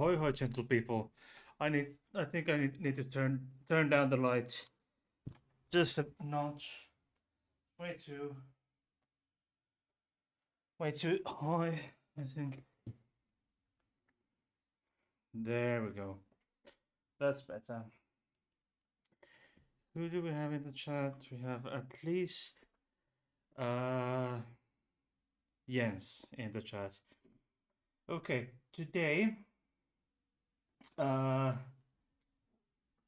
Ahoy, hoy, gentle people. I think I need to turn down the lights just a notch. Way too, way too high. I think. There we go. That's better. Who do we have in the chat? We have at least uh Jens in the chat. Okay, today uh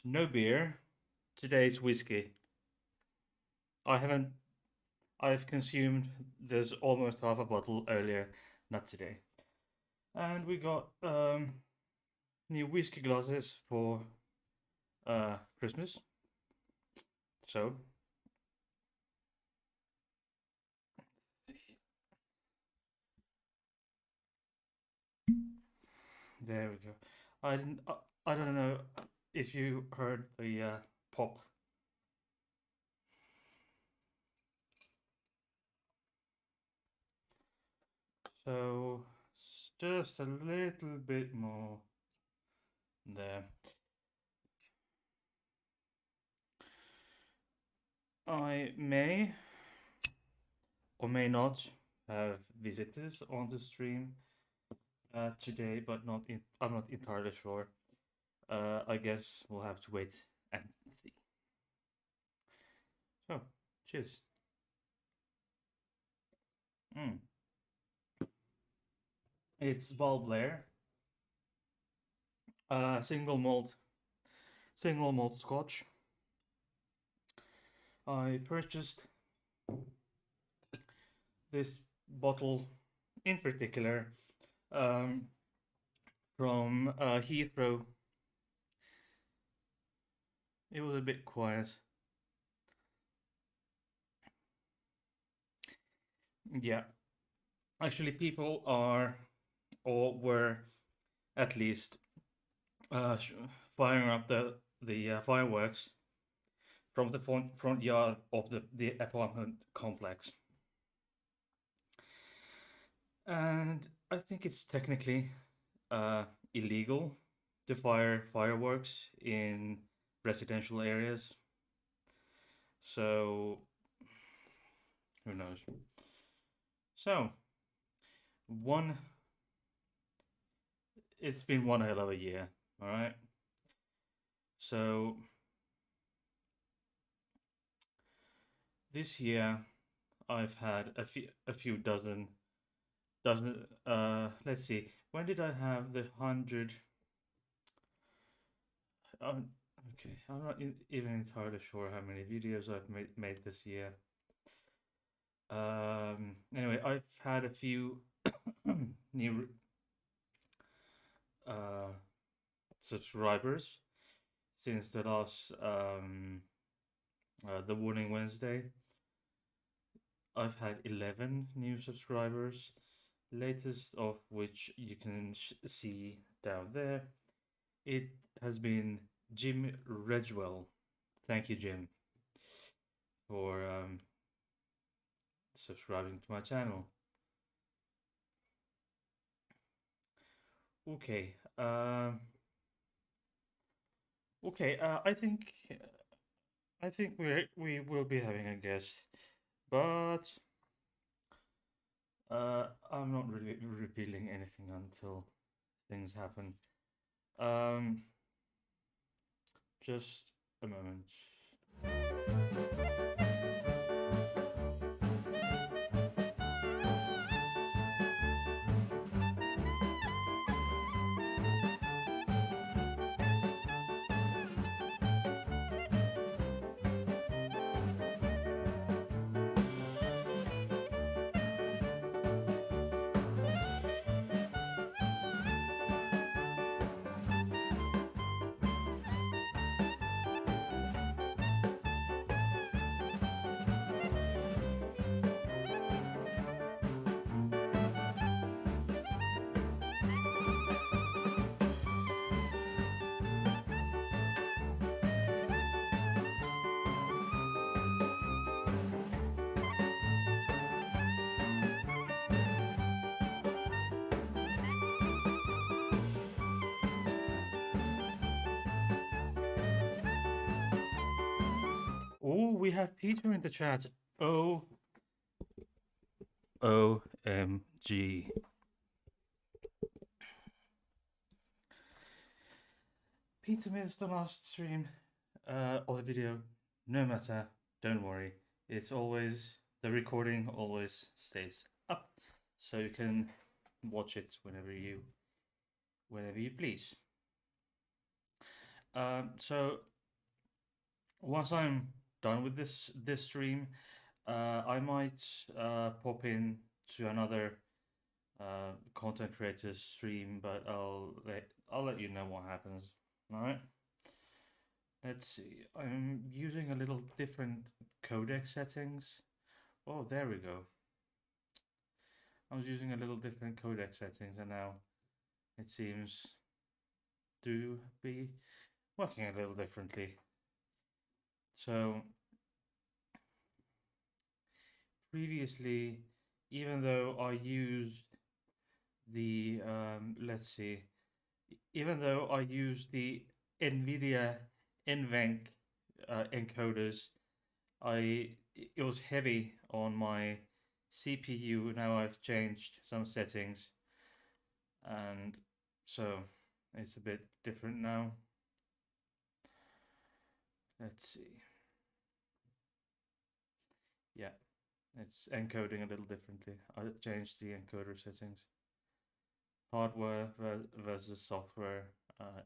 no beer. Today's whiskey. I haven't I've consumed this almost half a bottle earlier, not today. And we got new whiskey glasses for Christmas. So there we go. I didn't. I don't know if you heard the pop. So just a little bit more there. I may or may not have visitors on the stream today, but not in, I'm not entirely sure. I guess we'll have to wait and see. So, cheers. Mm. It's Val Blair, single malt Scotch. I purchased this bottle in particular um, from Heathrow. It was a bit quiet. Yeah, actually, people are or were at least uh, firing up the fireworks from the front yard of the apartment complex. And I think it's technically illegal to fire fireworks in residential areas. So, who knows? So, one, it's been one hell of a year, all right? So, this year I've had a few dozen let's see, when did I have the 100? Okay, I'm not even entirely sure how many videos I've made this year. Anyway, I've had a few new uh, subscribers since the last the Warning Wednesday. I've had 11 new subscribers, latest of which you can see down there. It has been Jim Redgewell. Thank you, Jim, for subscribing to my channel. Okay. Okay. I think we will be having a guest, but I'm not really revealing anything until things happen. Um, just a moment. we have Peter in the chat. OMG. Peter missed the last stream or the video. No matter, don't worry. It's always, the recording always stays up, so you can watch it whenever you please. So once I'm done with this stream, I might pop in to another content creator's stream, but I'll let you know what happens. All right. Let's see. I'm using a little different codec settings. Oh, there we go. I was using a little different codec settings, and now it seems to be working a little differently. So previously, even though I used the let's see, even though I used the NVIDIA NVENC encoders, it was heavy on my CPU. Now I've changed some settings, and so it's a bit different now. Let's see. Yeah, it's encoding a little differently. I changed the encoder settings. Hardware versus software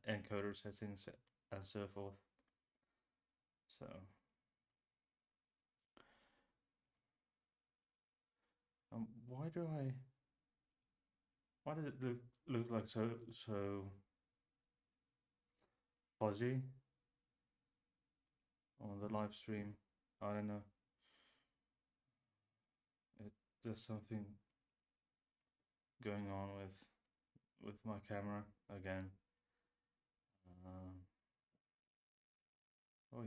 encoder settings and so forth. So why does it look like so fuzzy on the live stream? I don't know. There's something going on with my camera again. Oh, I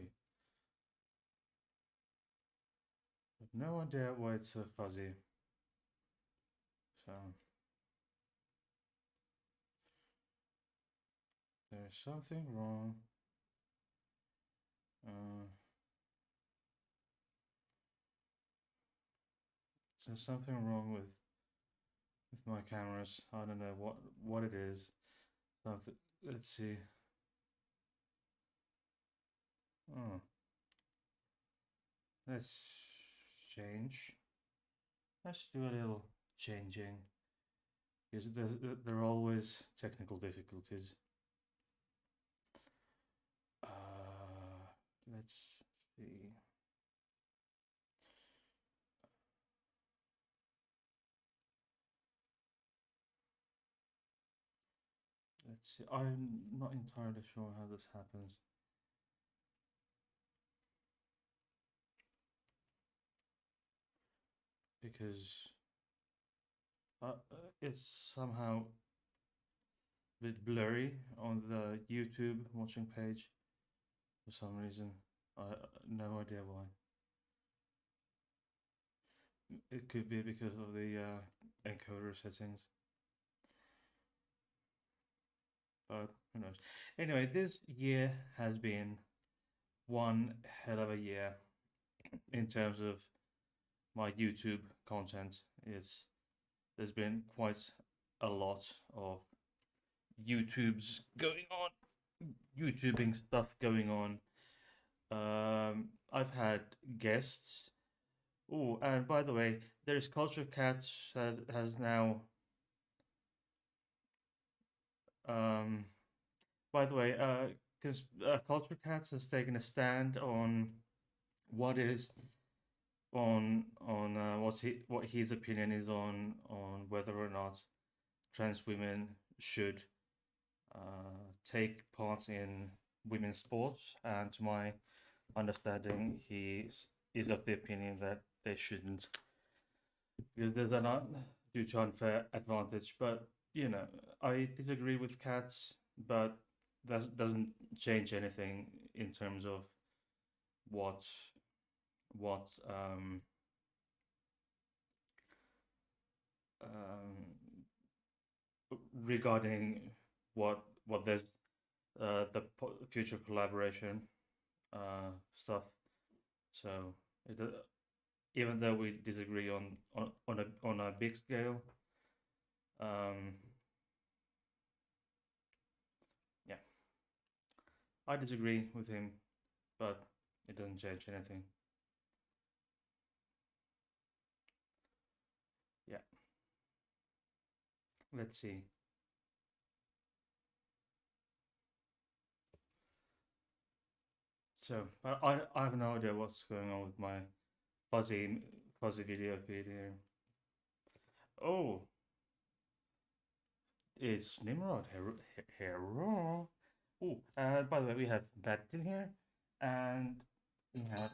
have no idea why it's so fuzzy. So there's something wrong. There's something wrong with my cameras. I don't know what it is. Let's see. Oh, let's change. Let's do a little changing because there are always technical difficulties. Let's see. Let's see. I'm not entirely sure how this happens. Because it's somehow a bit blurry on the YouTube watching page for some reason. I no idea why. It could be because of the encoder settings, but who knows? Anyway, this year has been one hell of a year in terms of my YouTube content. There's been quite a lot of YouTubing stuff going on. I've had guests. Oh, and by the way, there's Culture Cat has now. By the way, because Culture Cats has taken a stand on what is on what his opinion is on whether or not trans women should take part in women's sports, and to my understanding, he is of the opinion that they shouldn't because they're not due to unfair advantage. But you know, I disagree with Cats, but that doesn't change anything in terms of what what um, regarding what there's the future collaboration stuff. So it, even though we disagree on a big scale, um, yeah, I disagree with him, but it doesn't change anything. Yeah, let's see. So I have no idea what's going on with my fuzzy fuzzy video feed here. Oh, it's Nimrod Hero. Oh, by the way, we have Bertil here, and we have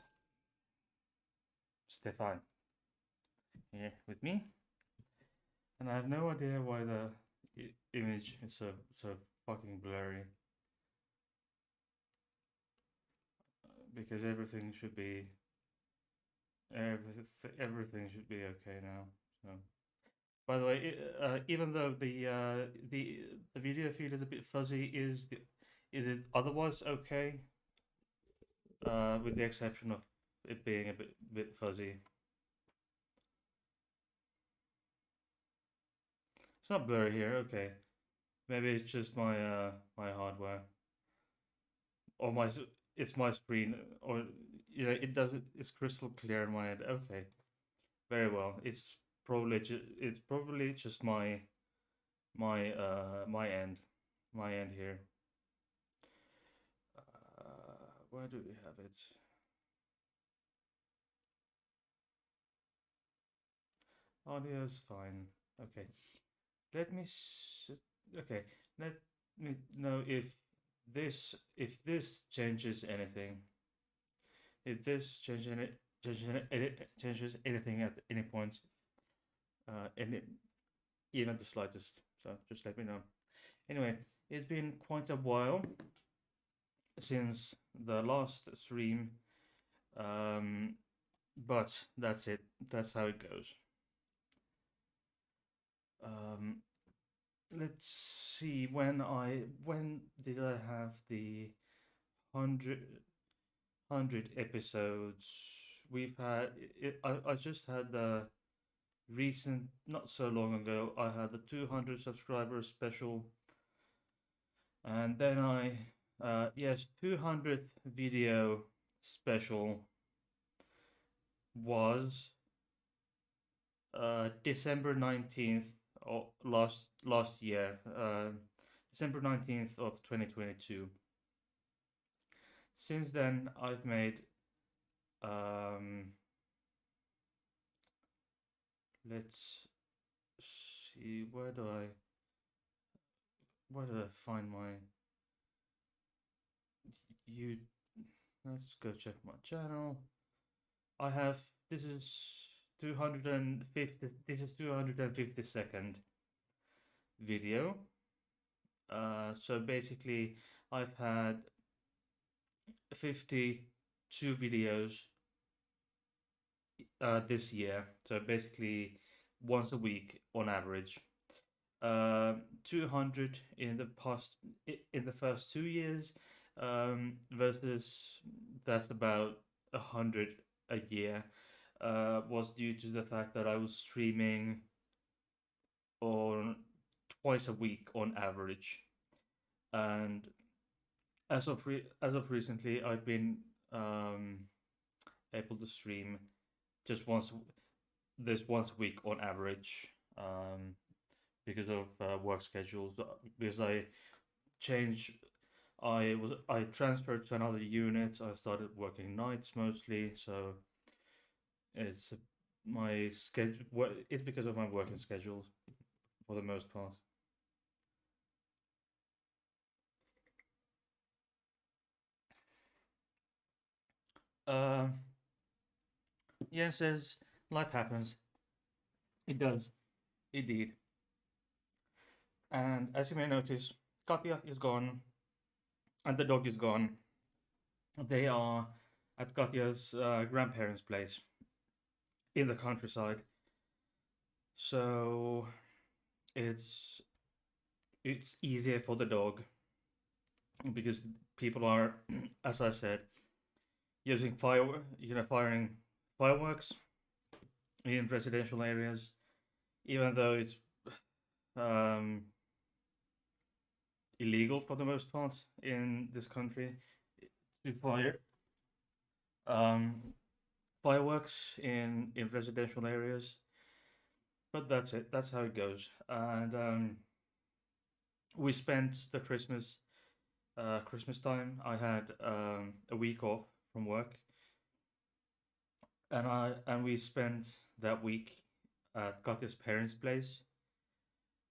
Stefan here with me, and I have no idea why the image is so fucking blurry. Because everything everything should be okay now. So, by the way, even though the video feed is a bit fuzzy, is it otherwise okay? With the exception of it being a bit fuzzy. It's not blurry here. Okay, maybe it's just my hardware or it's my screen or it does it's crystal clear in my head. Okay, very well. It's probably just my end here. Where do we have it? Audio is fine. Okay, let me. Okay, let me know if this changes anything. If this changes anything at any point, any even the slightest. So just let me know. Anyway, it's been quite a while since the last stream, um, but that's it. That's how it goes. Um, let's see when did I have the 100 episodes? We've had I just had the recent not so long ago. I had the 200 subscribers special, and then I yes 200th video special was December 19th last year, December 19th of 2022. Since then, I've made um, let's see where do I find my you let's go check my channel. I have this is 250 this is 252nd video. So basically I've had 52 videos this year. So basically once a week on average. 200 in the past in the first 2 years, versus that's about 100 a year. Was due to the fact that I was streaming on twice a week on average, and as of recently, I've been able to stream just once a week on average, because of work schedules. Because changed, I transferred to another unit. I started working nights mostly, so it's my schedule. It's because of my working schedules for the most part. Uh, yeah, says life happens. It does, indeed. And as you may notice, Katya is gone, and the dog is gone. They are at Katya's grandparents' place in the countryside. So it's it's easier for the dog because people are, as I said, using firing fireworks in residential areas, even though it's um, illegal for the most part in this country to fire um, fireworks in residential areas. But that's it. That's how it goes. And we spent the Christmas time. I had a week off from work, and we spent that week at Katya's parents' place.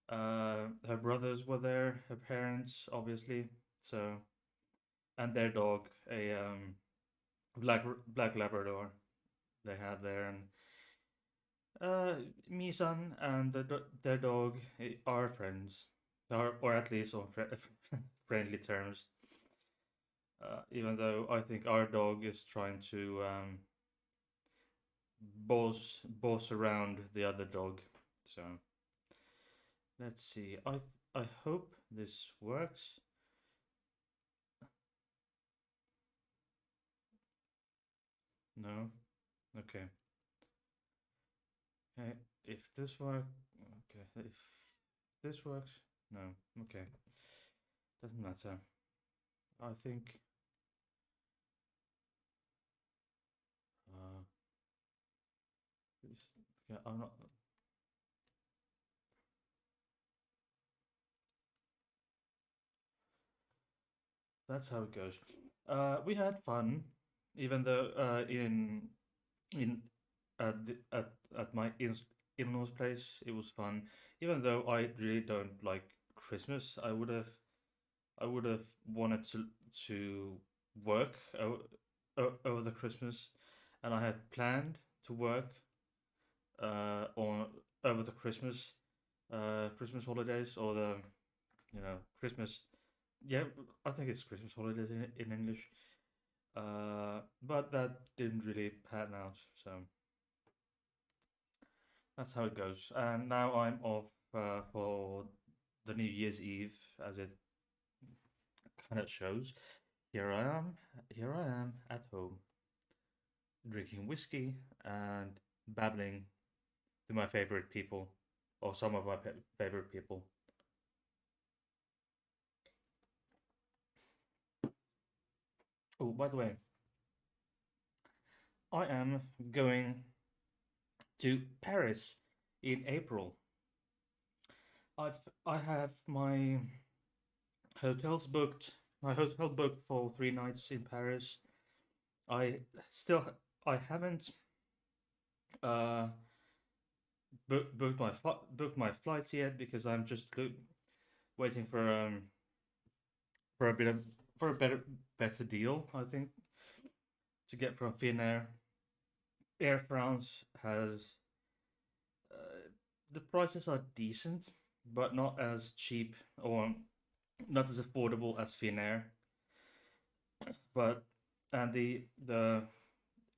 Her brothers were there, her parents, obviously. So, and their dog, a black Labrador, they had there, and uh, Misan and their dog are friends, or at least on friendly terms. Even though I think our dog is trying to boss around the other dog. So let's see. I hope this works. No. Okay. Okay. If this works, okay. If this works, no. Okay. Doesn't matter. I think. Uh, yeah, I'm not. That's how it goes. We had fun, even though in at my in-laws place it was fun. Even though I really don't like Christmas, I would have wanted to work over the Christmas, and I had planned to work on over the Christmas holidays, or the Christmas. Yeah, I think it's Christmas holidays in English. But that didn't really pan out, so that's how it goes. And now I'm off for the New Year's Eve, as it kind of shows. Here I am, here I am at home, drinking whiskey and babbling to my favorite people, or some of my favorite people. Oh, by the way, I am going to Paris in April. I have my hotel booked for 3 nights in Paris. I still I haven't uh booked my flights yet, because I'm just waiting for a bit of for a better deal, I think, to get from Finnair. Air France has the prices are decent, but not as cheap, or not as affordable as Finnair. But and the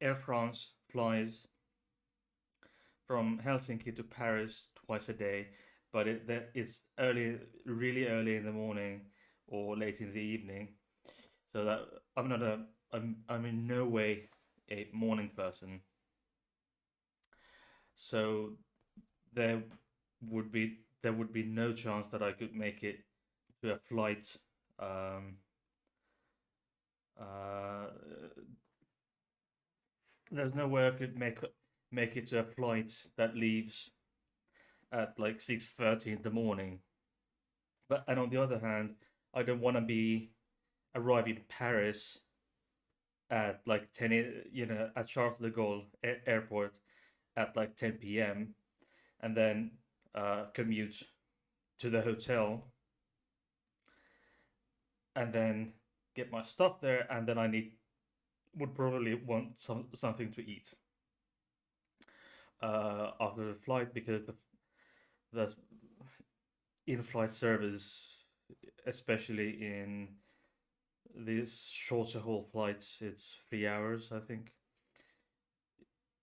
Air France flies from Helsinki to Paris twice a day, but it's really early in the morning or late in the evening. So that I'm not a I'm in no way a morning person. So there there would be no chance that I could make it to a flight. Um, uh, there's no way I could make it to a flight that leaves at like 6:30 in the morning. But and on the other hand, I don't want to be arriving in Paris at like 10, at Charles de Gaulle airport at like 10 p.m. and then commute to the hotel, and then get my stuff there, and then I would probably want something to eat after the flight, because the in-flight service, especially in these shorter haul flights, it's 3 hours, I think.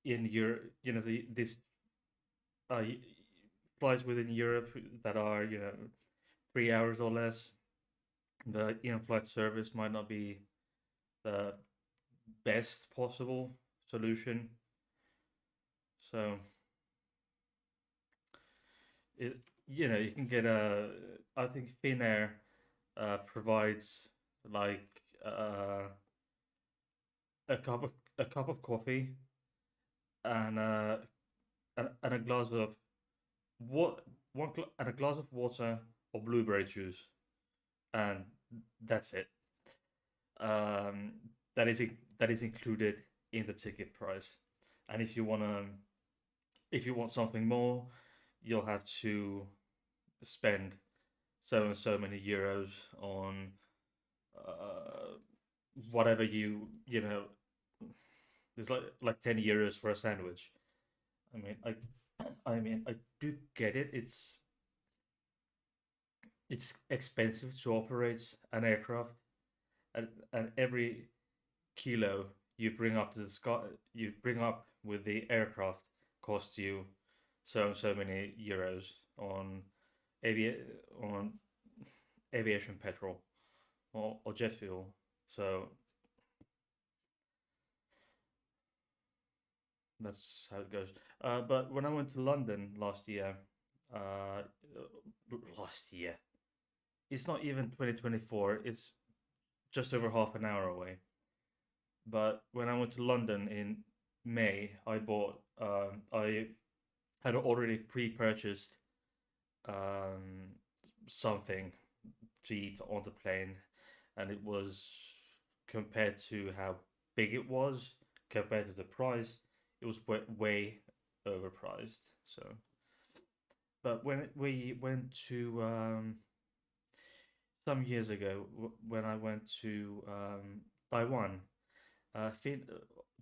In Europe, these uh, flights within Europe that are 3 hours or less, the in-flight service might not be the best possible solution. So it you can get a I think Finnair provides like a cup of coffee and and a glass of what and a glass of water or blueberry juice, and that's it. Um, that is included in the ticket price. And if you want something more, you'll have to spend so and so many euros on uh, whatever there's like 10 euros for a sandwich. I mean, I do get it. It's expensive to operate an aircraft, and every kilo you bring up to the sky, you bring up with the aircraft costs you so and so many euros on avi- on aviation petrol or jet fuel. So that's how it goes. But when I went to London uh, last year, it's not even 2024. It's just over half an hour away. But when I went to London in May, I had already pre-purchased um, something to eat on the plane, and it was compared to how big it was compared to the price, it was way overpriced. So, but when we went to some years ago, when I went to Taiwan, uh, fin-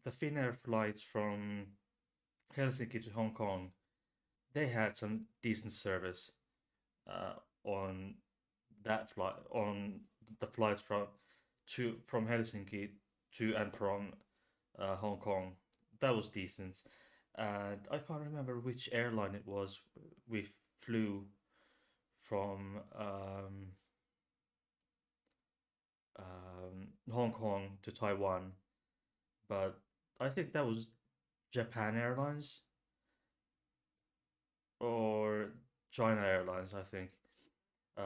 the Finnair flights from Helsinki to Hong Kong, they had some decent service uh, on on the flights from Helsinki to and from Hong Kong. That was decent, and I can't remember which airline it was. We flew from Hong Kong to Taiwan, but I think that was Japan Airlines or China Airlines. I think,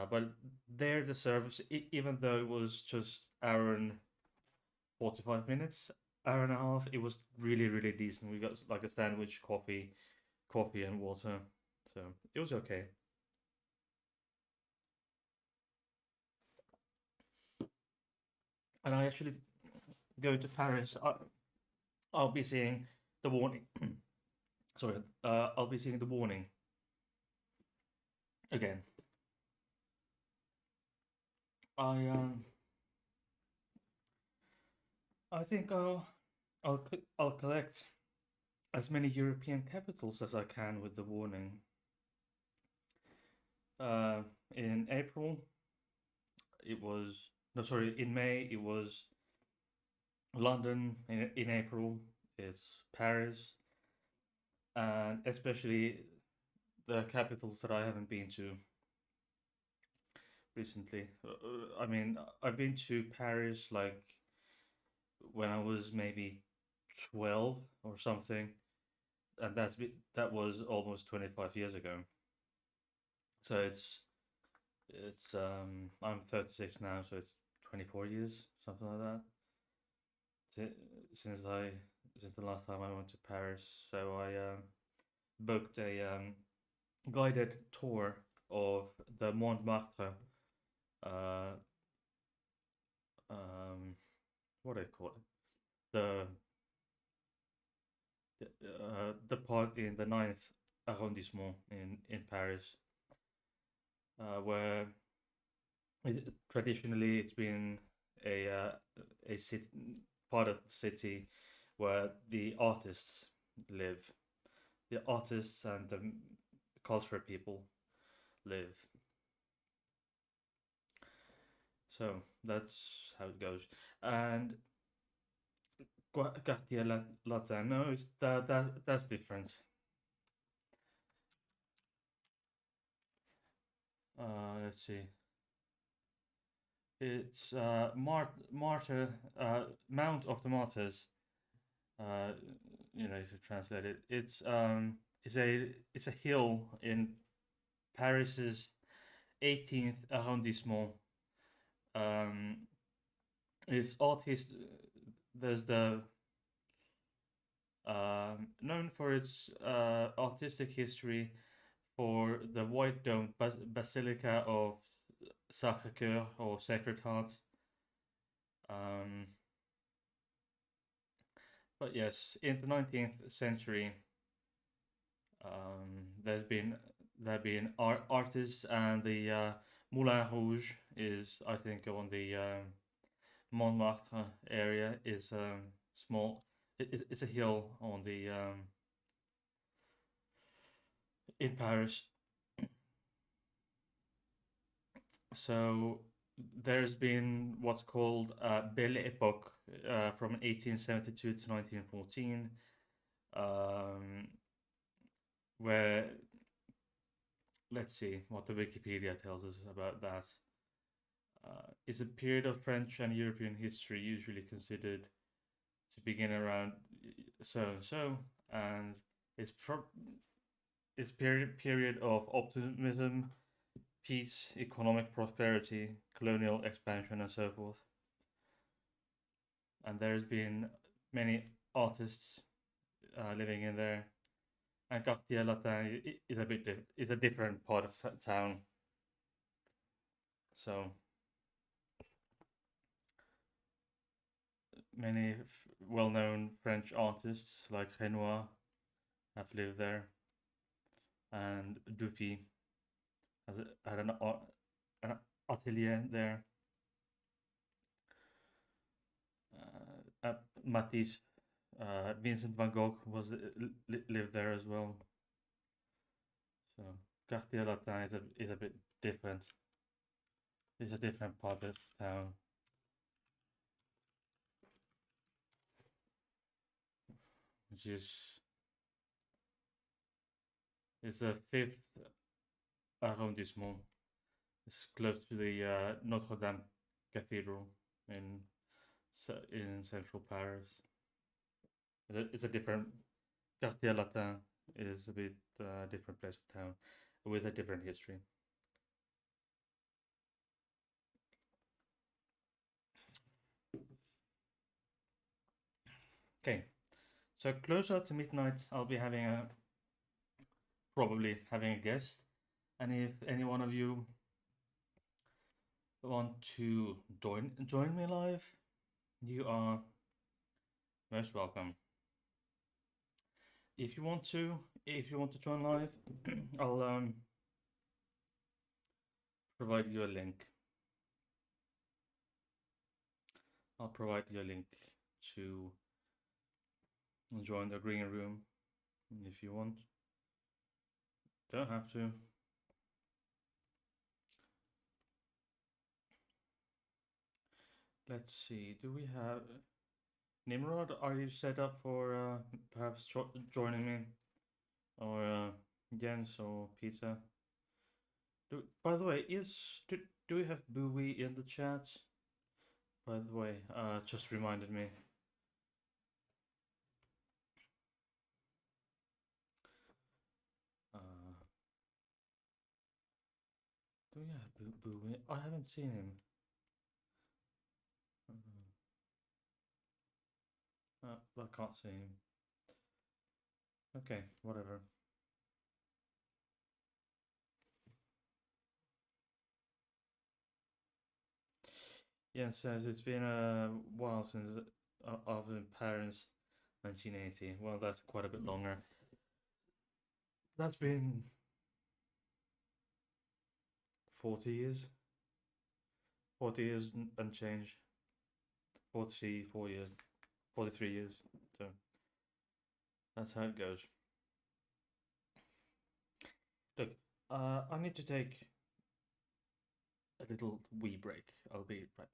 but there the service, even though it was just hour and 45 minutes, hour and a half. It was really decent. We got like a sandwich, coffee and water, so it was okay. And I actually go to Paris. I'll be seeing the warning. Sorry, I'll be seeing the warning again. I um, I think I'll collect as many European capitals as I can with the warning. Uh, in April, it was no, sorry, in May it was London. In April, it's Paris, and especially the capitals that I haven't been to recently. I mean, I've been to Paris like when I was maybe 12 or something, and that was almost 25 years ago. So I'm 36 now, so it's 24 years, something like that. Si- Since I since the last time I went to Paris, so I booked a guided tour of the Montmartre, uh, um, what do I call it? The the part in the ninth arrondissement in Paris, where traditionally it's been a city, part of the city where the artists live, the artists and the cultural people live. So that's how it goes. And Quartier Latin, no, that's different. Let's see. It's Mount of the Martyrs. Uh, if you translate it, it's a hill in Paris's 18th arrondissement. Um, it's artist. There's the known for its artistic history for the white domed Basilica of Sacré-Cœur or Sacred Heart. Um, but yes, in the 19th century, there have been artists, and the Moulin Rouge is, I think, on the Montmartre area, is small. It's a hill on the in Paris. So there's been what's called Belle Époque from 1872 to 1914, where, let's see what the Wikipedia tells us about that. Is a period of French and European history usually considered to begin around so and so, and it's period of optimism, peace, economic prosperity, colonial expansion, and so forth. And there's been many artists living in there. And Quartier Latin is a different part of town. So many well-known French artists like Renoir have lived there, and Dupy had an atelier there. Matisse, Vincent van Gogh lived there as well. So Quartier Latin is a bit different. It's a different part of town. Which is the fifth arrondissement. It's close to the Notre Dame Cathedral in central Paris. It's a different Quartier Latin is a bit different place of town with a different history. Okay, so closer to midnight, I'll be probably having a guest, and if any one of you want to join me live, you are most welcome. If you want to join live, I'll provide you a link. I'll provide you a link to join the green room if you want. Don't have to. Let's see. Do we have Nimrod? Are you set up for perhaps joining me, or Jens or Pizza? By the way, do we have Bowie in the chat? By the way, just reminded me. Do we have Bowie? I haven't seen him. I can't see him. Okay, whatever. Jens says it's been a while since I've been parents. 1980. Well, that's quite a bit longer. That's been 40 years. 40 years and change. 44 years. 43 years. So that's how it goes. Look, I need to take a little wee break. I'll be right back.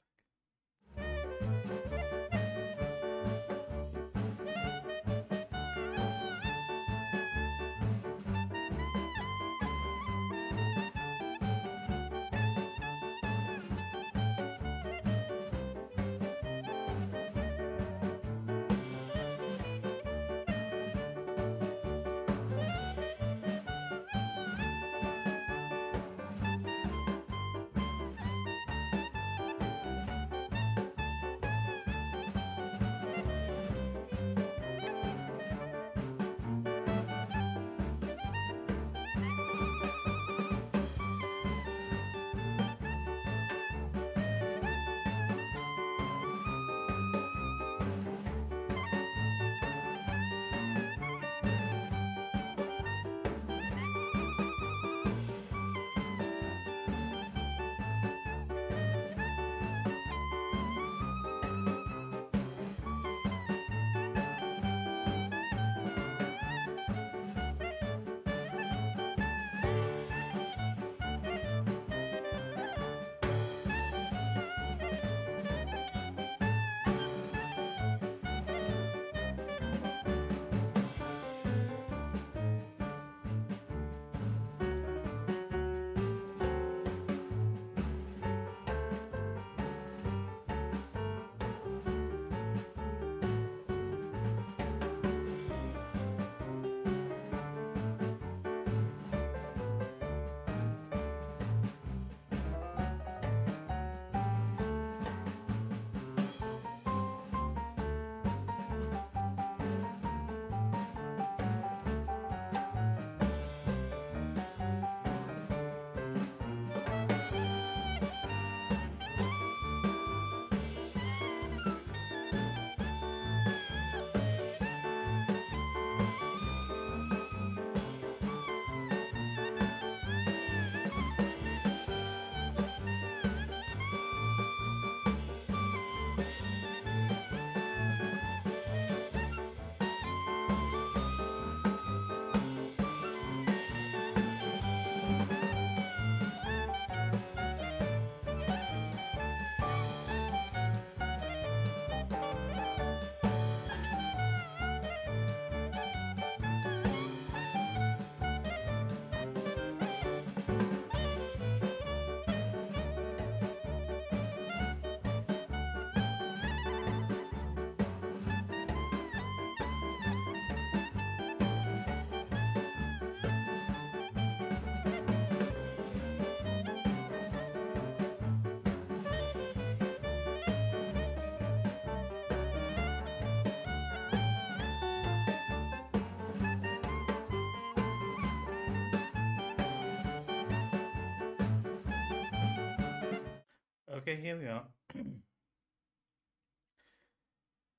Okay, here we are.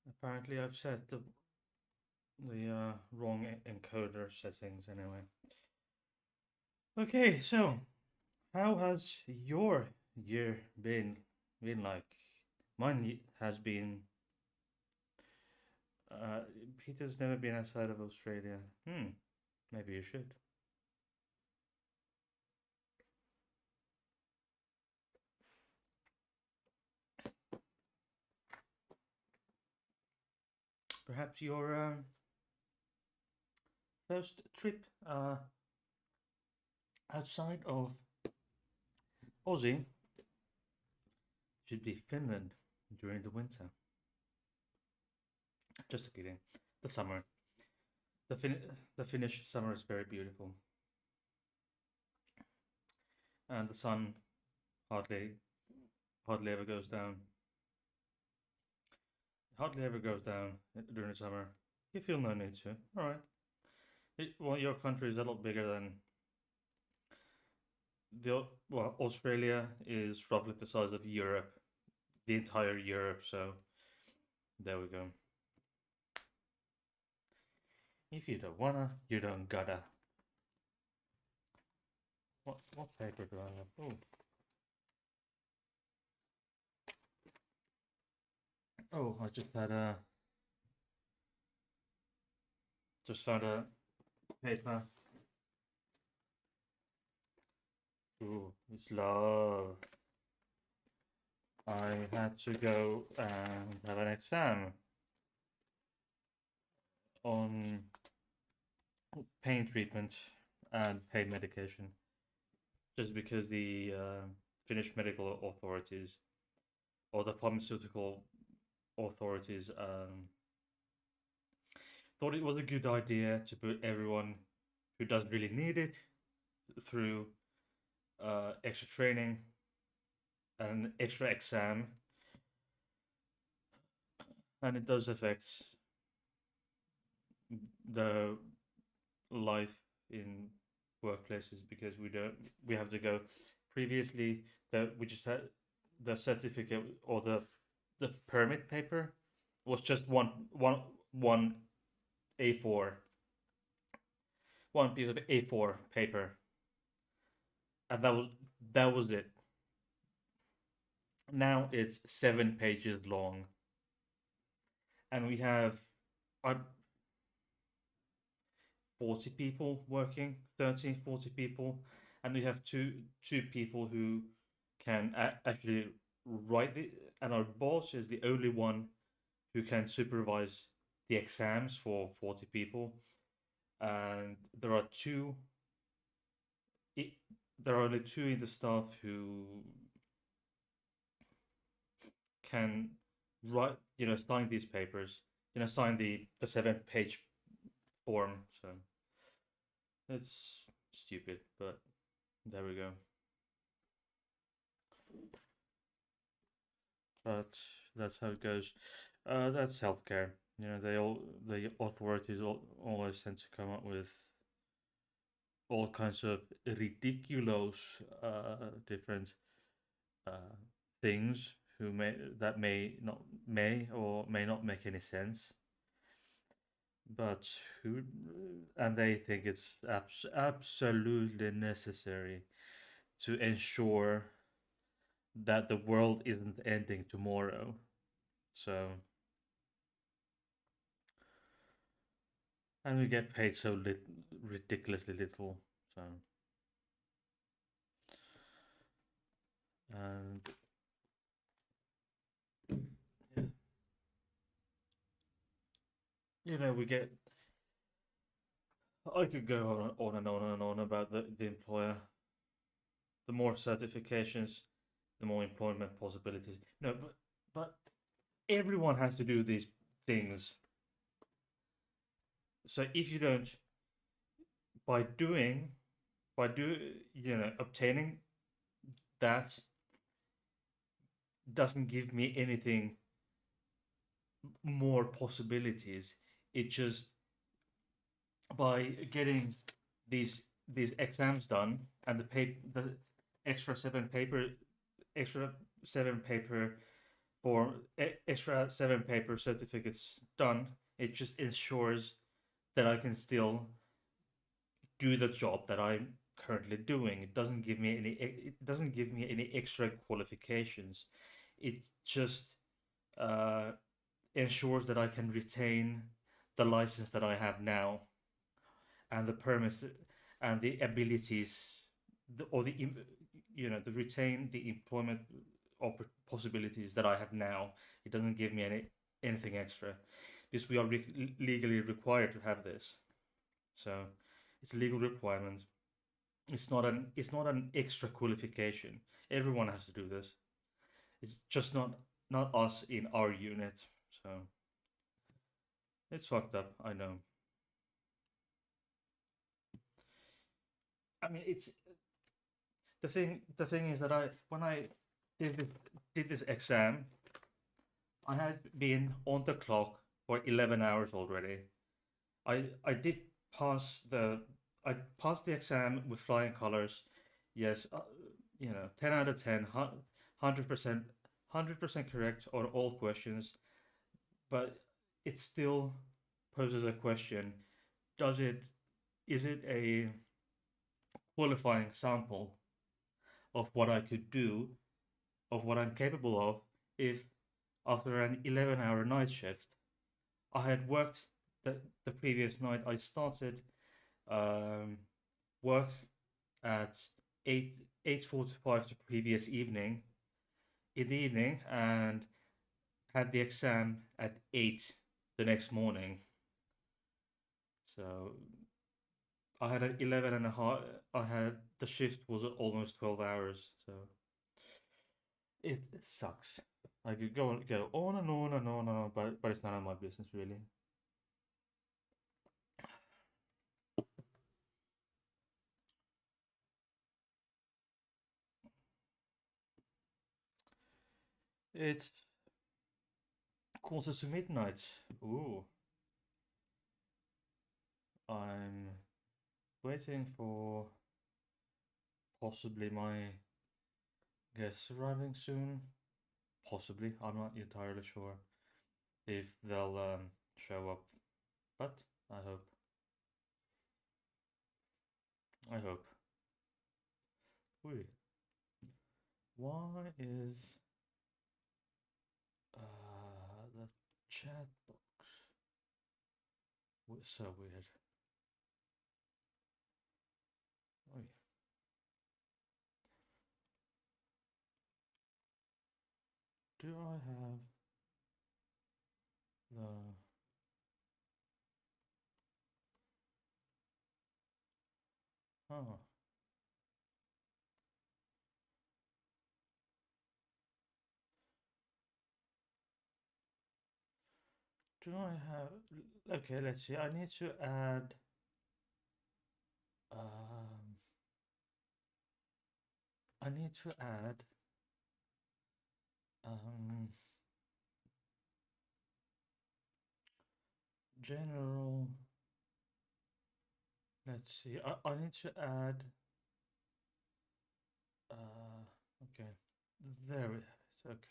Apparently, I've set the wrong encoder settings anyway. Okay, so how has your year been like? Mine has been. Peter's never been outside of Australia. Maybe you should. Perhaps your first trip outside of Aussie should be Finland during the winter. Just kidding. The summer. The Finnish summer is very beautiful, and the sun hardly hardly ever goes down. Hardly ever goes down during the summer. You feel no need to. All right. Well, your country is a lot bigger than the. Well, Australia is roughly the size of Europe, the entire Europe. So there we go. If you don't wanna, you don't gotta. What paper do I have? I just found a paper. Ooh, it's love. I had to go and have an exam on pain treatment and pain medication, just because the Finnish medical authorities or the pharmaceutical authorities thought it was a good idea to put everyone who doesn't really need it through extra training and extra exam, and it does affect the life in workplaces because we have to go previously that we just had the certificate or the permit paper was just one A4 one piece of A4 paper, and that was it. Now it's 7 pages long, and we have uh, 40 people working, 30, 40 people, and we have two people who can actually write the, and our boss is the only one who can supervise the exams for 40 people. And there are there are only two in the staff who can write, sign these papers, sign the 7 page form. So it's stupid, but there we go. But that's how it goes. That's healthcare. The authorities always tend to come up with all kinds of ridiculous different uh, things who may or may not make any sense, but who and they think it's absolutely necessary to ensure that the world isn't ending tomorrow. So, and we get paid so ridiculously little. So, and we get. I could go on and on and on about the employer. The more certifications, the more employment possibilities. No, but everyone has to do these things. So if you don't, by doing, obtaining that doesn't give me anything more possibilities. It just by getting these exams done and the extra extra 7 paper extra 7 paper certificates done. It just ensures that I can still do the job that I'm currently doing. It doesn't give me any. It doesn't give me any extra qualifications. It just uh, ensures that I can retain the license that I have now and the permits and the abilities, or the the retain the employment possibilities that I have now. It doesn't give me anything extra because we are legally required to have this. So it's a legal requirement. It's not an extra qualification. Everyone has to do this. It's just not us in our unit. So it's fucked up. I know. I mean, it's the thing is that I when I did this, did this exam, I had been on the clock for 11 hours already. I did pass the I passed the exam with flying colors. Yes, 10 out of 10, 100%, 100% correct on all questions, but it still poses a question. Does it is it a qualifying sample of what I could do, of what I'm capable of, if after an 11-hour night shift, I had worked the previous night. I started um, work at 8:45 the previous evening in the evening and had the exam at 8 the next morning. So I had an 11 and a half. I had the shift was almost 12 hours. So it sucks. I could go on and on and on and on, but it's none of my business really. It's closer to midnight. Ooh, I'm waiting for possibly my guests arriving soon. Possibly, I'm not entirely sure if they'll show up, but I hope. I hope. Wait, why is the chat box so weird? Wait, do I have the? Oh, do I have? Okay, let's see. I need to add. Um, I need to add. Um, general. Let's see. I need to add. Okay. There we have it. Okay.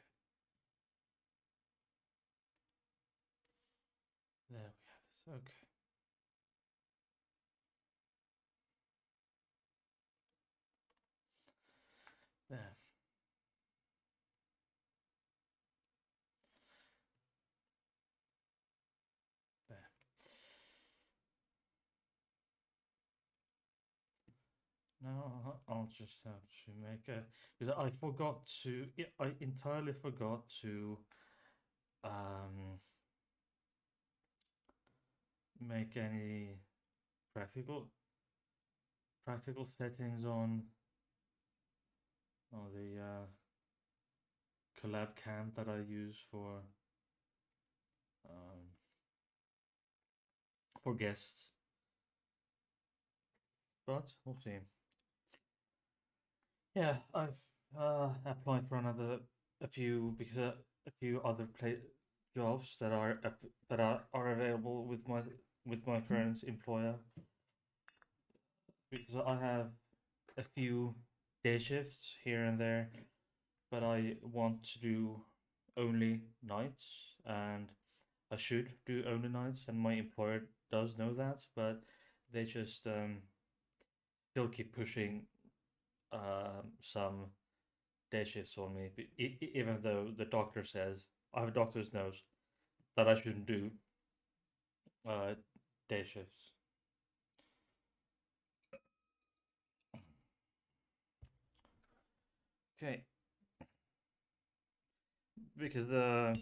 There we have it. Okay. There. There. Now I'll just have to make a because I forgot to. Yeah, I entirely forgot to um make any practical practical settings on the collab cam that I use um for guests, but we'll see. Yeah, I've applied for a few because a few other jobs that are available with my current employer because I have a few day shifts here and there, but I want to do only nights, and I should do only nights, and my employer does know that, but they just still keep pushing some day shifts on me, even though the doctor says I have a doctor's note that I shouldn't do uh, day shifts. Okay, because the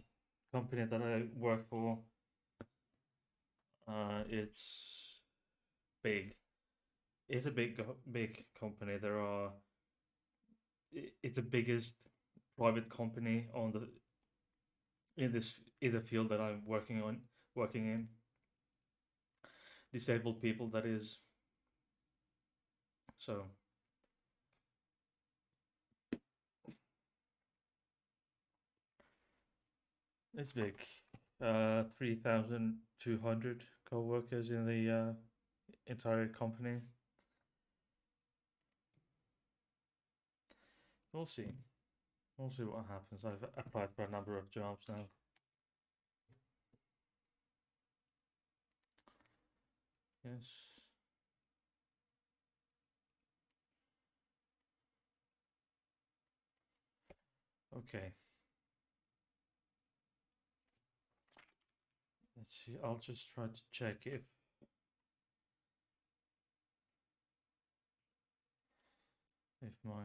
company that I work for, it's big. It's a big company. It's the biggest private company on the in the field that I'm working in. Disabled people, that is. So it's big. 3,200 co-workers in the entire company. We'll see. We'll see what happens. I've applied for a number of jobs now. Yes. Okay. Let's see. I'll just try to check if my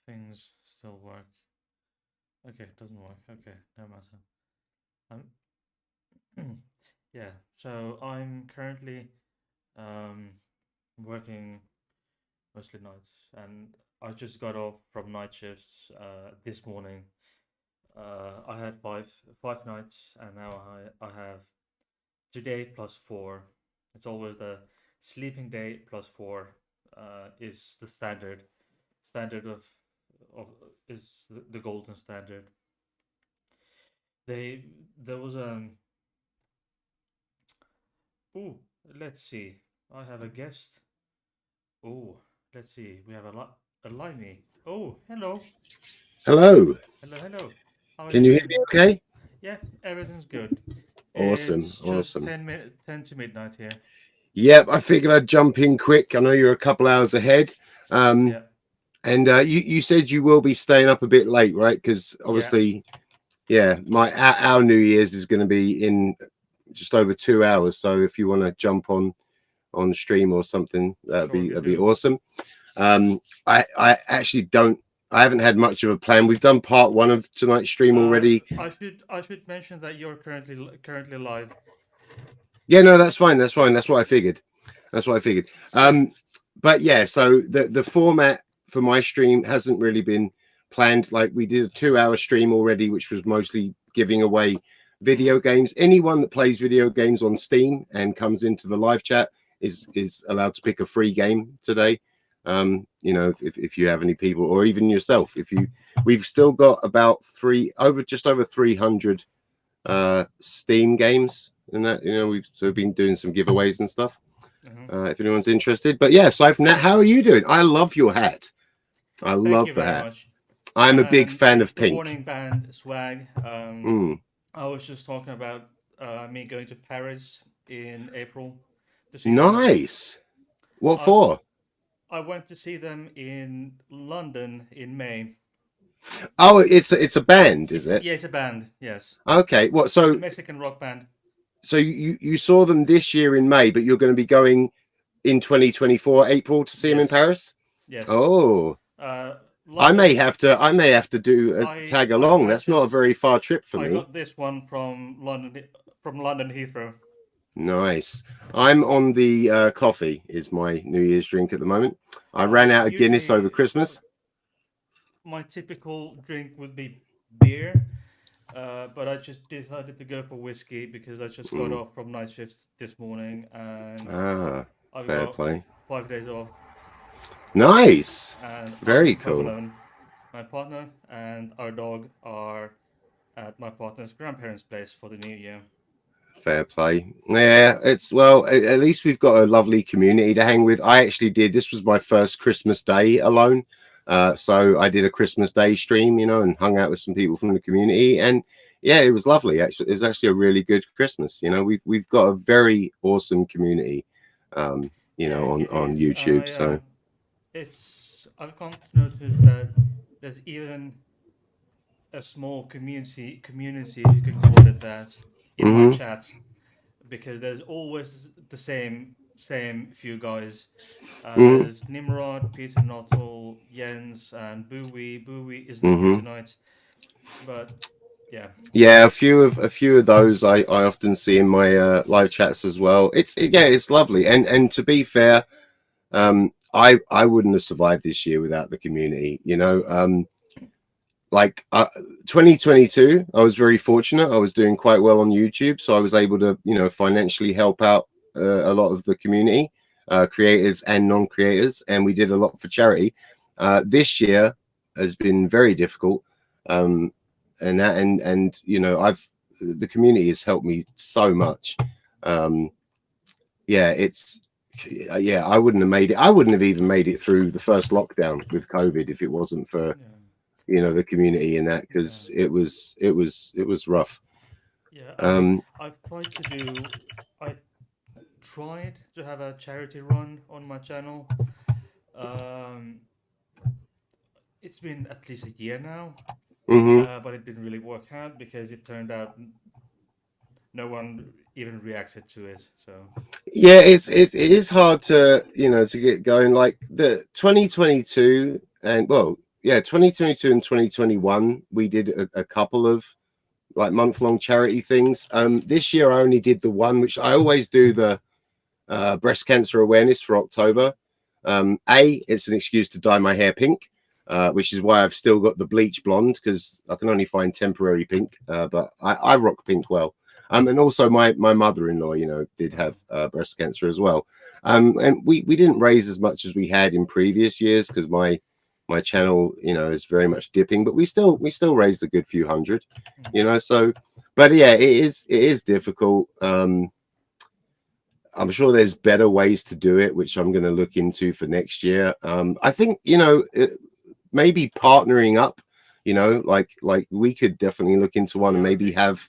things still work. Okay, it doesn't work. Okay, no matter. Yeah. So I'm currently um working mostly nights, and I just got off from night shifts this morning. I had five nights, and now I have today plus four. It's always the sleeping day plus four is the standard of is the golden standard. There was ooh, let's see. I have a guest. Oh, let's see. We have a limey. Oh, hello. Hello. Hello. How are you Can you hear doing? me okay? Yeah, everything's good. Awesome. It's just Awesome. 10 to midnight here. Yep, I figured I'd jump in quick. I know you're a couple hours ahead. Um, Yeah, and you said you will be staying up a bit late, right? Because yeah, obviously, yeah, our New Year's is going to be in just over 2 hours. So if you want to jump on stream or something, surely that'd be do. awesome. I actually don't. I haven't had much of a plan. We've done part one of tonight's stream Uh, already. I should mention that you're currently live. Yeah, no, that's fine. That's fine. That's what I figured. That's what I figured. But yeah, so the format for my stream hasn't really been planned. Like we did a 2 hour stream already, which was mostly giving away Mm-hmm. video games. Anyone that plays video games on Steam and comes into the live chat is allowed to pick a free game today. You know, if you have any people or even yourself, if you we've still got about just over 300 Steam games and that, you know, we've been doing some giveaways and stuff. Mm-hmm. If anyone's interested. But yeah, aside from that, how are you doing? I love your hat. I Thank you love the very hat. much. I'm a big And fan of the pink. warning band swag. Mm, I was just talking about me going to Paris in April to see them. nice. What I for? I went to see them in London in May. Oh, it's a band, is it? It's a band. Yes, Okay. What? it's a So Mexican rock band. you saw them this year in May, but you're going to be going in 2024 April to see them in Yes, Paris. yes. Oh, Uh, London. I may have to do a tag along. I That's not a just very far trip for I me. got this one from London Heathrow. Nice. I'm on the coffee is my New Year's drink at the moment. I ran out of Guinness over Usually, Christmas. my typical drink would be beer, but I just decided to go for whiskey because I just got Mm. off from night shifts this morning and Ah, I've fair got play. 5 days off Nice. and I'm Very home cool. alone. My partner and our dog are at my partner's grandparents' place for the new year. Fair play. Yeah, it's well, at least we've got a lovely community to hang with. I actually did, this was my first Christmas Day alone. So I did a Christmas Day stream, you know, and hung out with some people from the community. And yeah, it was lovely. Actually, it was actually a really good Christmas. You know, we've got a very awesome community, you Yeah, know, it on is. YouTube. So It's I've come to notice that there's even a small community, if you can call it that, in my hmm chat, because there's always the same few guys. hmm There's Nimrod, Peter Nuttall, Jens, and Bowie. Bowie isn't here hmm tonight, but yeah, yeah, a few of those I often see in my live chats as well. Yeah, it's lovely. And to be fair, I wouldn't have survived this year without the community, you know. Like 2022, I was very fortunate. I was doing quite well on YouTube, so I was able to, you know, financially help out a lot of the community, creators and non-creators, and we did a lot for charity. This year has been very difficult, um, and you know, I've the community has helped me so much. Um, yeah, yeah, I wouldn't have made it. I wouldn't have even made it through the first lockdown with COVID if it wasn't for, yeah, you know, the community and that, yeah, because it was rough. yeah. um I've tried to do. I tried to have a charity run on my channel. Um, it's been at least a year now, hmm but it didn't really work out because it turned out no one even reacted to it. So yeah, it is hard to, you know, to get going. Like the 2022 and well, yeah, 2022 and 2021 we did a couple of like month-long charity things. This year I only did the one, which I always do, the breast cancer awareness for October. It's an excuse to dye my hair pink, which is why I've still got the bleach blonde, because I can only find temporary pink, but I rock pink well. And also my mother-in-law, you know, did have breast cancer as well. And we didn't raise as much as we had in previous years because my channel, you know, is very much dipping, but we still raised a good few hundred, you know. So, but yeah, it is difficult. I'm sure there's better ways to do it, which I'm going to look into for next year. I think, you know, maybe partnering up, you know, like we could definitely look into one and yeah, maybe have,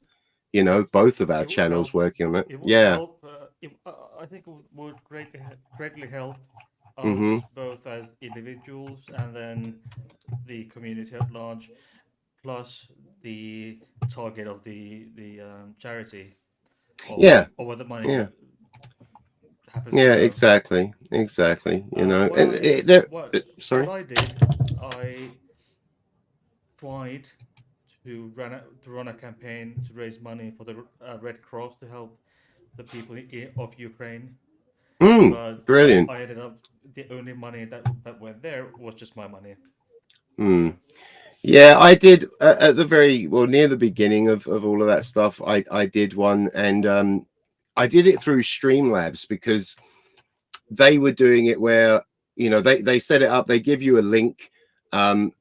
you know, both of our it would channels help. working on it. It would Yeah. help. I think it would greatly help hmm us both as individuals and then the community at large, plus the target of the charity, Yeah. or where the money Yeah. happens to Yeah. go. Exactly. You know, What and I sorry. what I did, I tried to run a campaign to raise money for the Red Cross to help the people of Ukraine, but Brilliant. I ended up the only money that went there was just my money. Mm. So Yeah, I did at the very well near the beginning of all of that stuff. I did one, and I did it through Streamlabs because they were doing it where, you know, they set it up, they give you a link,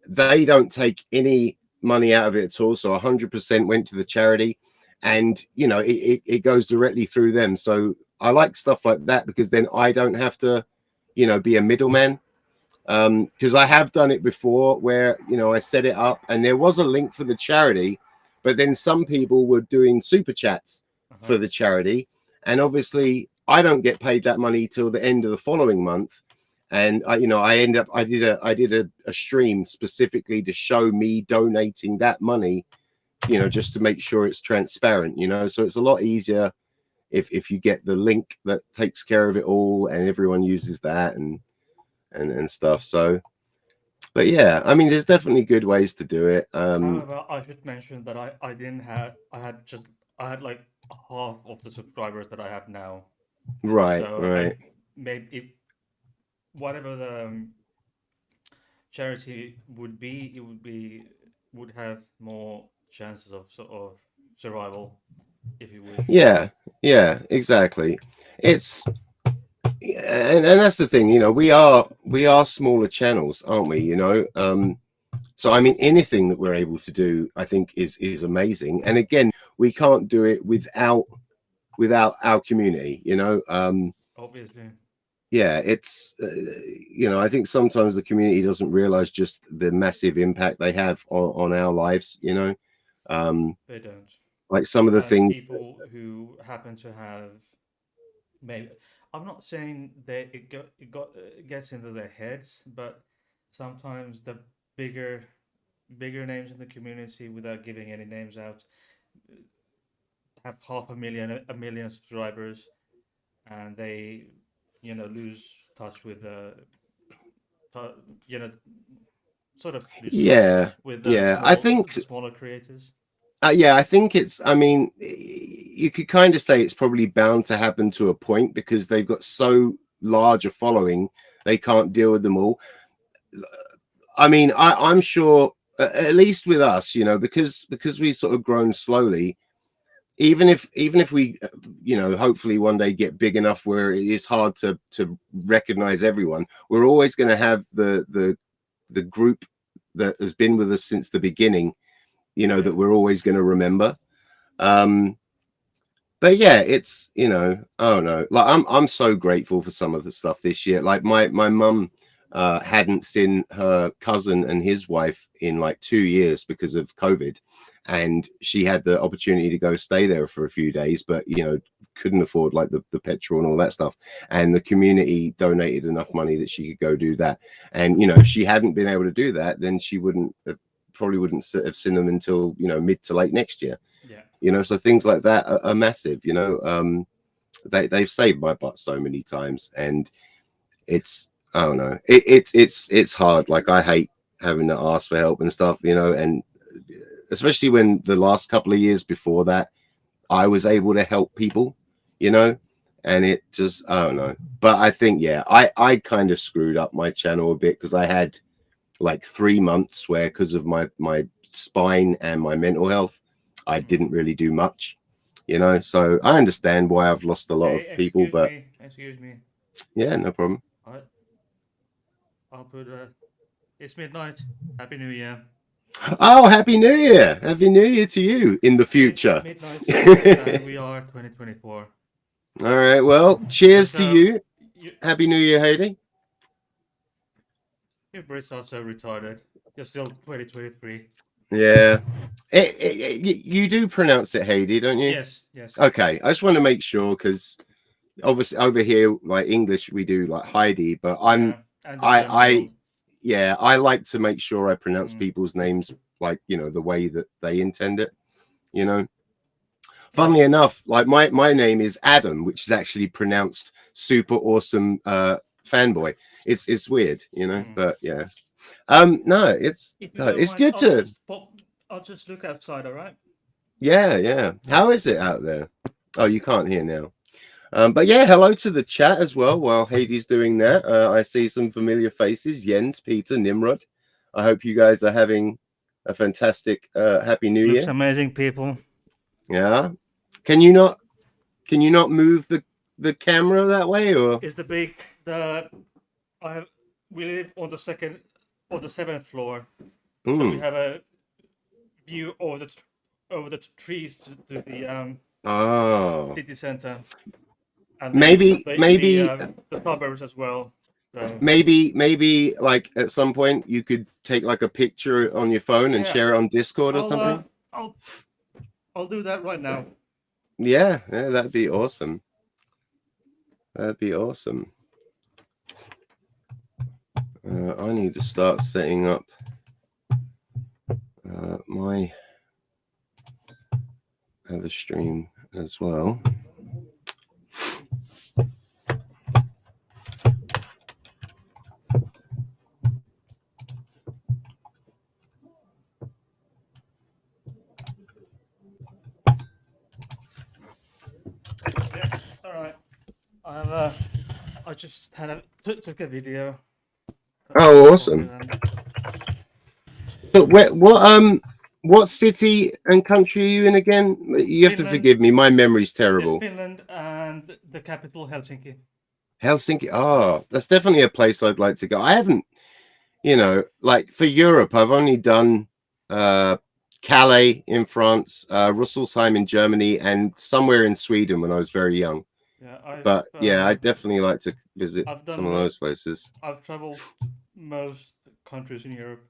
they don't take any money out of it at all, so 100% went to the charity, and you know it goes directly through them. So I like stuff like that because then I don't have to, you know, be a middleman, because I have done it before where, you know, I set it up and there was a link for the charity, but then some people were doing super chats uh-huh. for the charity, and obviously I don't get paid that money till the end of the following month. And I, you know, I did a stream specifically to show me donating that money, you know, just to make sure it's transparent, you know. So it's a lot easier if you get the link that takes care of it all and everyone uses that, and stuff. So, but yeah, I mean, there's definitely good ways to do it. However, I should mention that I didn't have I had like half of the subscribers that I have now. Right, So I right. maybe whatever the charity would be, it would have more chances of survival if you wish. Yeah, yeah, exactly. It's and that's the thing, you know, we are smaller channels, aren't we? You know, so I mean, anything that we're able to do, I think, is amazing. And again, we can't do it without without our community, you know. Obviously, Yeah, it's you know, I think sometimes the community doesn't realize just the massive impact they have on our lives, you know. um they don't. like some of the And things. people who happen to have maybe, I'm not saying that it gets into their heads, but sometimes the bigger bigger names in the community, without giving any names out, have half a million, a million subscribers, and they, lose touch with you know, sort of lose touch Yeah, with yeah, I think the smaller creators. yeah, I think it's, I mean, you could kind of say it's probably bound to happen to a point because they've got so large a following, they can't deal with them all. I mean, I'm sure, at least with us, you know, because we've sort of grown slowly. Even if we, you know, hopefully one day get big enough where it is hard to recognize everyone, we're always going to have the group that has been with us since the beginning, you know, Yeah, that we're always going to remember. Um, but yeah, it's, you know, I don't know. Like I'm so grateful for some of the stuff this year. Like my mum hadn't seen her cousin and his wife in like 2 years because of COVID, and she had the opportunity to go stay there for a few days, but you know, couldn't afford like the petrol and all that stuff. And the community donated enough money that she could go do that. And you know, if she hadn't been able to do that, then she wouldn't have, probably wouldn't have seen them until, you know, mid to late next year, yeah. you know. So things like that are massive, you know. They've saved my butt so many times, and it's, I don't know, it's hard. Like I hate having to ask for help and stuff, you know. And especially when the last couple of years before that I was able to help people, you know. And it just, I don't know. But I think, yeah, I kind of screwed up my channel a bit because I had like 3 months where, because of my spine and my mental health, I Mhm. didn't really do much, you know. So I understand why I've lost a lot Hey, of people, but excuse me. yeah, no problem. I, I'll put it's midnight. Happy New Year. Oh, happy new year. Happy new year to you in the It's future. midnight, All and we are 2024. right, well, And cheers to so you. you, Happy new year, Heidi. you Brits are so retarded. You're still 2023. Yeah. You do pronounce it Heidi, don't you? Yes, yes. Okay, I just want to make sure because obviously over here, like English, we do like Heidi, but Yeah, and the German I, world. yeah, I like to make sure I pronounce Mm, people's names like, you know, the way that they intend it, you know. yeah. Funnily enough, like my name is Adam, which is actually pronounced super awesome fanboy. It's weird, you know, Mm. but yeah. No, If you don't it's mind, good to, I'll just look outside. All right. yeah, yeah. How is it out there? Oh, you can't hear now. But yeah, hello to the chat as well while Hades doing that. I see some familiar faces: Jens, Peter, Nimrod. I hope you guys are having a fantastic happy new Looks year. amazing, people. Yeah. Can you not, can you not move the camera that way, or Is the big the I have we live on the second or the seventh floor, so we mm. have a view over over the trees to the Oh, city center, and then maybe maybe the suburbs as well. So maybe like at some point you could take like a picture on your phone and yeah, share it on Discord or I'll uh something. I'll I'll do that right now. Yeah, yeah, that'd be awesome. That'd be awesome. I need to start setting up my other stream as well. Yeah, all right. I just took a video. Oh, Copy awesome. them. But what city and country are you in again? You have to Finland, forgive me. My memory's terrible. Finland, and the capital Helsinki. Helsinki. Oh, that's definitely a place I'd like to go. I haven't, you know, like for Europe, I've only done Calais in France, Rüsselsheim in Germany, and somewhere in Sweden when I was very young. Yeah, But yeah, I definitely like to visit I've some done of the those places. I've traveled most countries in Europe.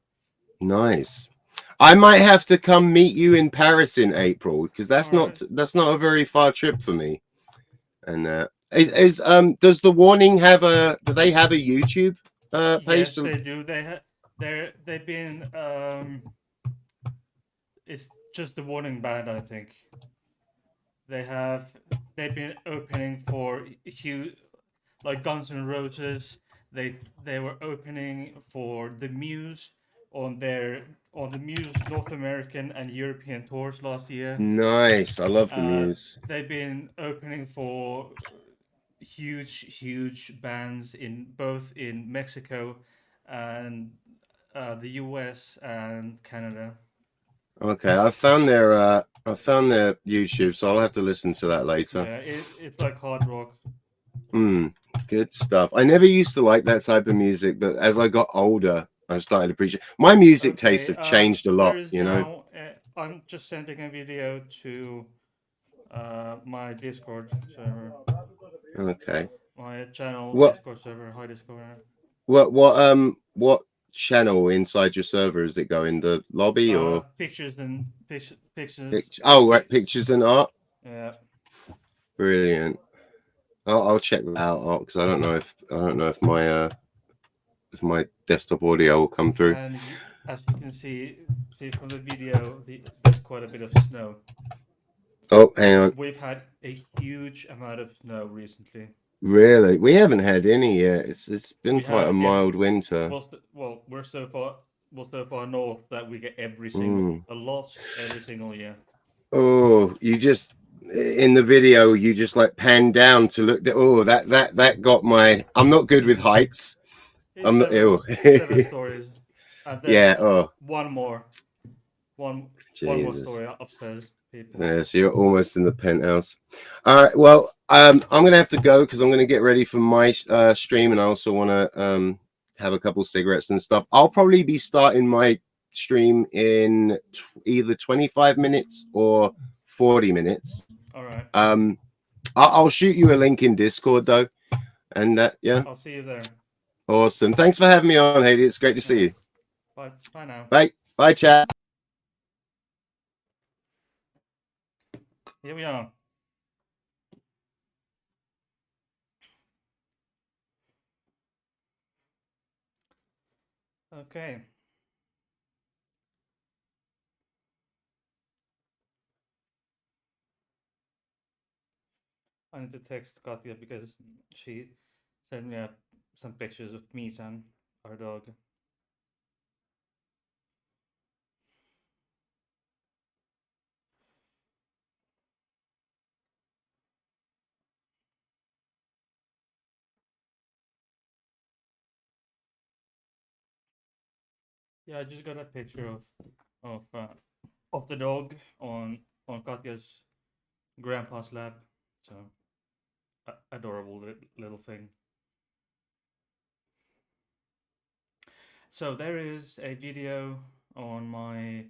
Nice. I might have to come meet you in Paris in April because All right. that's not a very far trip for me. And does the warning have a do they have a YouTube page Yes, to they do. They've been it's just the warning band, I think. They have they've been opening for huge like Guns N' Roses. They were opening for the Muse on the Muse North American and European tours last year. Nice. I love the Uh, Muse. they've been opening for huge bands in both in Mexico and the US and Canada. Okay, I found their YouTube, so I'll have to listen to that later. Yeah, it's like hard rock. Hmm, good stuff. I never used to like that type of music, but as I got older, I started to appreciate. My music tastes Okay, have changed a there lot, is you know. now. I'm just sending a video to my Discord server, Okay. my channel What Discord server. Hi Discord. what channel inside your server is it going? The lobby or Pictures and pictures. picture? Oh, right, pictures and art. Yeah, Brilliant. I'll check that out because I don't know if my desktop audio will come through. and as you can see from the video, there's quite a bit of snow. Oh, hang on. We've had a huge amount of snow recently. Really? We haven't had any yet. It's been We quite a have mild winter. well, we're so far north that we get Mm. a lot every single year. Oh, you just in the video you just like pan down to look at oh that got my I'm not good with heights. It's I'm not ill. seven stories, and Yeah, then oh one more, one one more Jesus. story upstairs. People. Yeah, so you're almost in the penthouse. All right, well, I'm gonna have to go because I'm gonna get ready for my stream, and I also want to have a couple cigarettes and stuff. I'll probably be starting my stream in either 25 minutes or 40 minutes. All right, I'll shoot you a link in Discord though, and yeah, I'll see you there. awesome. Thanks for having me on, Haiti. It's great to All see right, you. bye now. Bye, chat. Here we are. Okay. I need to text Katya because she sent me some pictures of Misan, our dog. Yeah, I just got a picture of uh, of the dog on Katya's grandpa's lap. So adorable little thing. So there is a video on my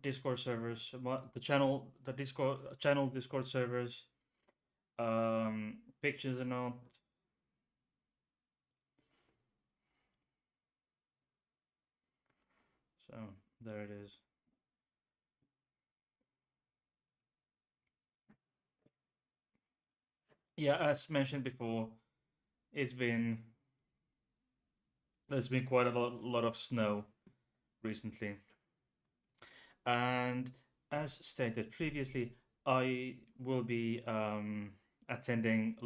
Discord servers, the Discord channel Discord servers, pictures and all. So there it is. Yeah, as mentioned before, it's been there's been quite a lot of snow recently, and as stated previously, I will be attending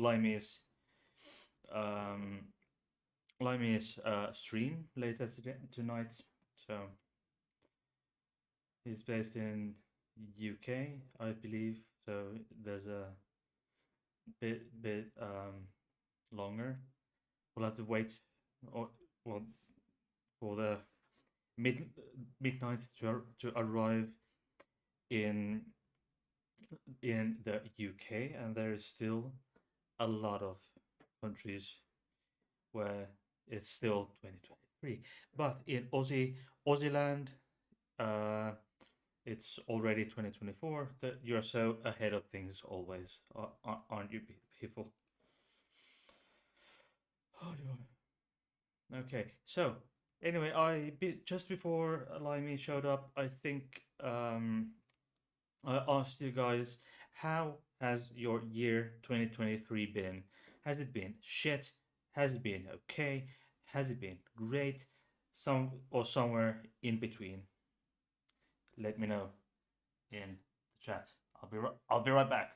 um, Limey's stream later tonight. So he's based in UK, I believe. So there's a bit longer. We'll have to wait, or well, for the mid midnight to arrive in the UK, and there is still a lot of countries where it's still 2023. But in Aussie land, It's already 2024. That you're so ahead of things always, aren't you, people? Oh, okay. So anyway, just before Limey showed up, I think I asked you guys, how has your year 2023 been? Has it been shit? Has it been okay? Has it been great? Some or somewhere in between? Let me know in the chat. I'll be right back.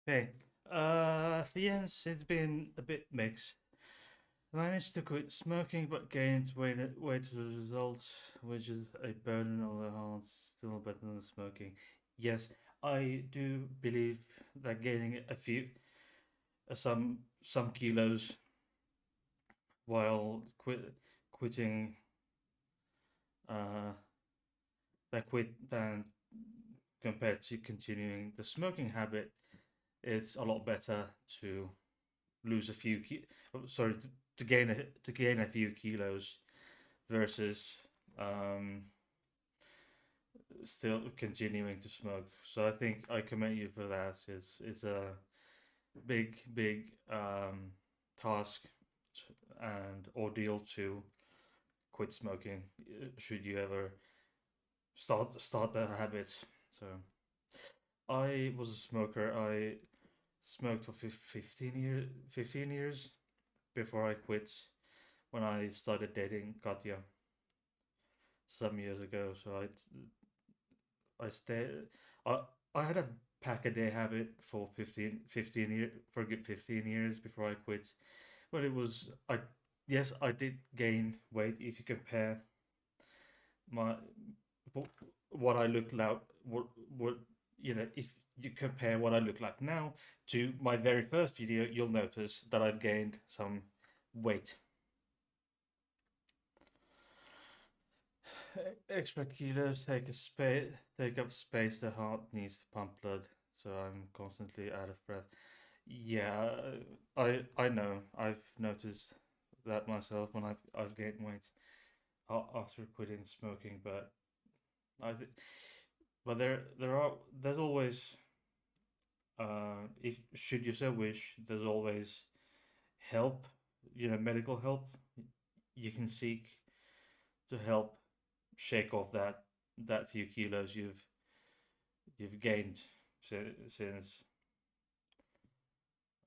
Okay. For Jens, it's been a bit mixed. Managed to quit smoking but gained weight as a result, which is a burden on the heart, still better than smoking. Yes, I do believe that gaining a few, some kilos while quitting, uh, than compared to continuing the smoking habit, it's a lot better to lose a few sorry, to gain a few kilos versus um, still continuing to smoke. So I think I commend you for that. It's a big task and ordeal to quit smoking. Should you ever start that habit? So I was a smoker. I smoked for 15 years before I quit when I started dating Katya some years ago. So I stayed. I I had a pack a day habit for 15 years for a good 15 years before I quit. But it was I yes I did gain weight if you compare my what I look like what if you compare what I look like now to my very first video, you'll notice that I've gained some weight. Extra kilos take up space. The heart needs to pump blood, so I'm constantly out of breath. Yeah, I know. I've noticed that myself when I've gained weight after quitting smoking. But I th- but there's always if should you so wish, there's always help. Medical help you can seek to help shake off that few kilos you've gained since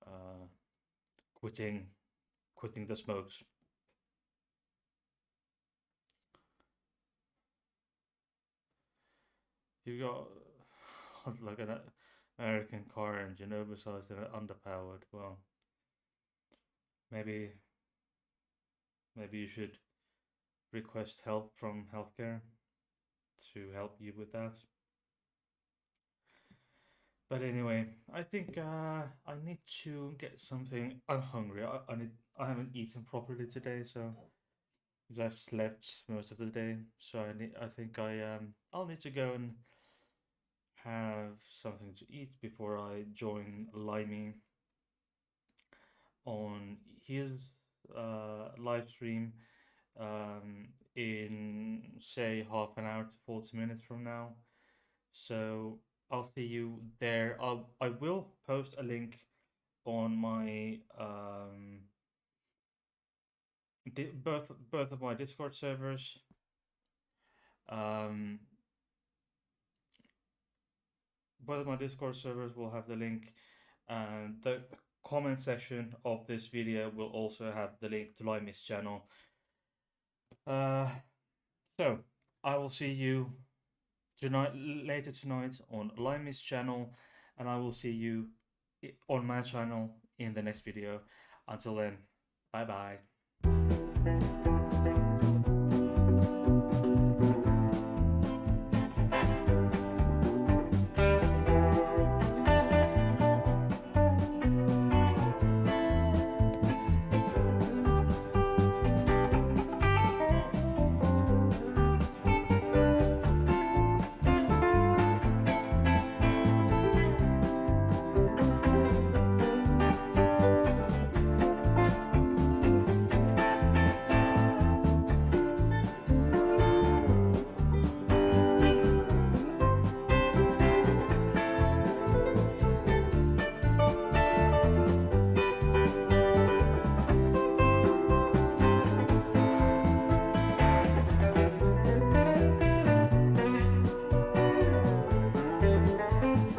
uh, quitting the smokes. You got like American car engine, oversized and underpowered. Well, maybe you should request help from healthcare to help you with that. But anyway, I think I need to get something. I'm hungry. I haven't eaten properly today, so because I've slept most of the day. So I think I'll need to go and have something to eat before I join Limey on his live stream in say half an hour to 40 minutes from now. So I'll see you there. I will post a link on my both of my Discord servers. Um, both of my Discord servers will have the link, and the comment section of this video will also have the link to Limey's channel. Uh, so I will see you later tonight on Limey's channel, and I will see you on my channel in the next video. Until then, bye bye.